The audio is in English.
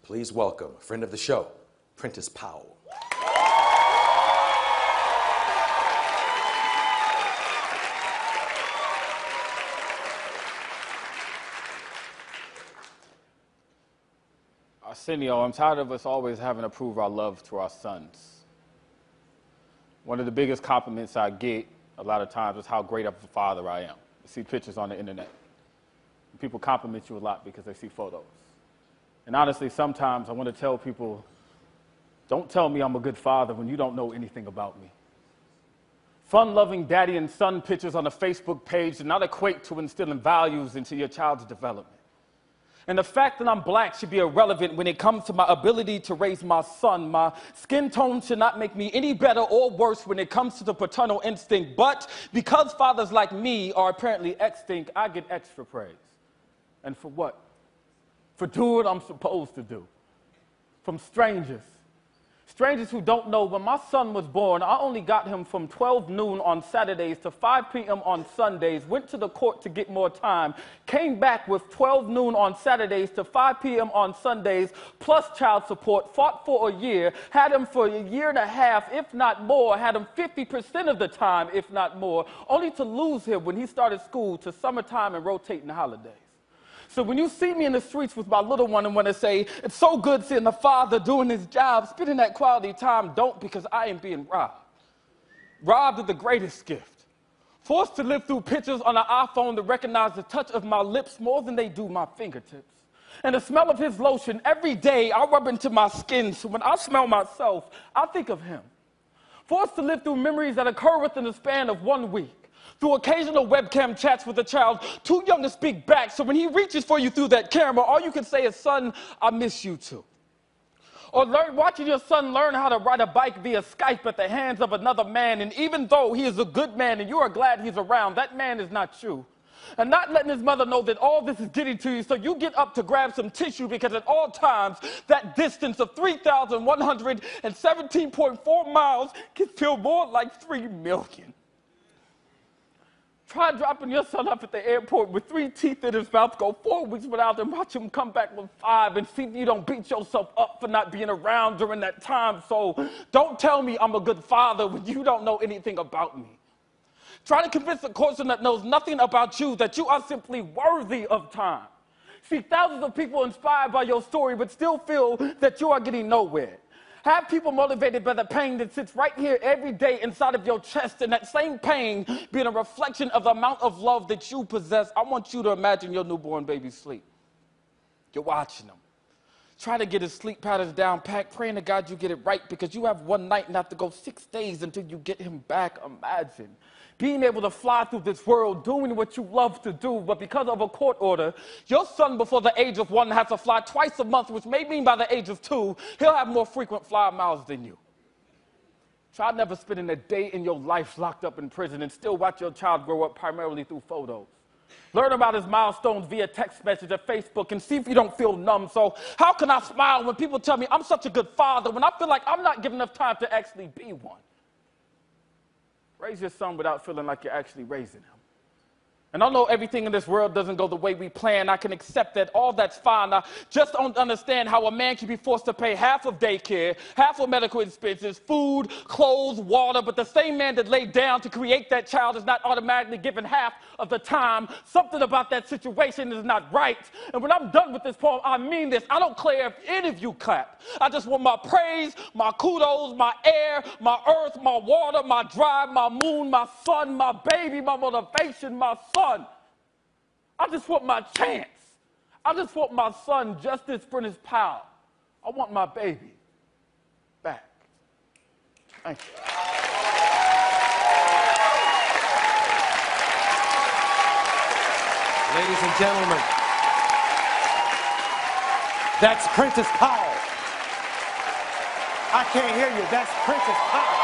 Please welcome a friend of the show, Prentice Powell. Arsenio, I'm tired of us always having to prove our love to our sons. One of the biggest compliments I get a lot of times is how great of a father I am. You see pictures on the internet. People compliment you a lot because they see photos. And honestly, sometimes I want to tell people, don't tell me I'm a good father when you don't know anything about me. Fun-loving daddy and son pictures on a Facebook page do not equate to instilling values into your child's development. And the fact that I'm black should be irrelevant when it comes to my ability to raise my son. My skin tone should not make me any better or worse when it comes to the paternal instinct. But because fathers like me are apparently extinct, I get extra praise. And for what? For doing what I'm supposed to do. From strangers. Strangers who don't know, when my son was born, I only got him from 12 noon on Saturdays to 5 p.m. on Sundays, went to the court to get more time, came back with 12 noon on Saturdays to 5 p.m. on Sundays, plus child support, fought for a year, had him for a year and a half, if not more, had him 50% of the time, if not more, only to lose him when he started school to summertime and rotating holidays. So when you see me in the streets with my little one and want to say, it's so good seeing the father doing his job, spending that quality time, don't, because I am being robbed. Robbed of the greatest gift. Forced to live through pictures on an iPhone to recognize the touch of my lips more than they do my fingertips. And the smell of his lotion every day I rub into my skin, so when I smell myself, I think of him. Forced to live through memories that occur within the span of 1 week. Through occasional webcam chats with a child too young to speak back, so when he reaches for you through that camera, all you can say is, son, I miss you too. Or watching your son learn how to ride a bike via Skype at the hands of another man, and even though he is a good man and you are glad he's around, that man is not you. And not letting his mother know that all this is getting to you, so you get up to grab some tissue because at all times, that distance of 3,117.4 miles can feel more like 3 million. Try dropping your son off at the airport with 3 teeth in his mouth, go 4 weeks without him, watch him come back with 5, and see if you don't beat yourself up for not being around during that time. So don't tell me I'm a good father when you don't know anything about me. Try to convince a person that knows nothing about you that you are simply worthy of time. See thousands of people inspired by your story but still feel that you are getting nowhere. Have people motivated by the pain that sits right here every day inside of your chest, and that same pain being a reflection of the amount of love that you possess. I want you to imagine your newborn baby sleep. You're watching him. Try to get his sleep patterns down pat, praying to God you get it right, because you have 1 night and have to go 6 days until you get him back. Imagine being able to fly through this world, doing what you love to do, but because of a court order, your son before the age of 1 has to fly twice a month, which may mean by the age of 2, he'll have more frequent flyer miles than you. Try never spending a day in your life locked up in prison and still watch your child grow up primarily through photos. Learn about his milestones via text message or Facebook and see if you don't feel numb. So how can I smile when people tell me I'm such a good father when I feel like I'm not giving enough time to actually be one? Raise your son without feeling like you're actually raising him. And although everything in this world doesn't go the way we plan, I can accept that. All that's fine. I just don't understand how a man can be forced to pay half of daycare, half of medical expenses, food, clothes, water, but the same man that laid down to create that child is not automatically given half of the time. Something about that situation is not right. And when I'm done with this poem, I mean this. I don't care if any of you clap. I just want my praise, my kudos, my air, my earth, my water, my drive, my moon, my sun, my baby, my motivation, my son. I just want my chance. I just want my son, Justice Prentice Powell. I want my baby back. Thank you. Ladies and gentlemen, that's Prentice Powell. I can't hear you. That's Prentice Powell.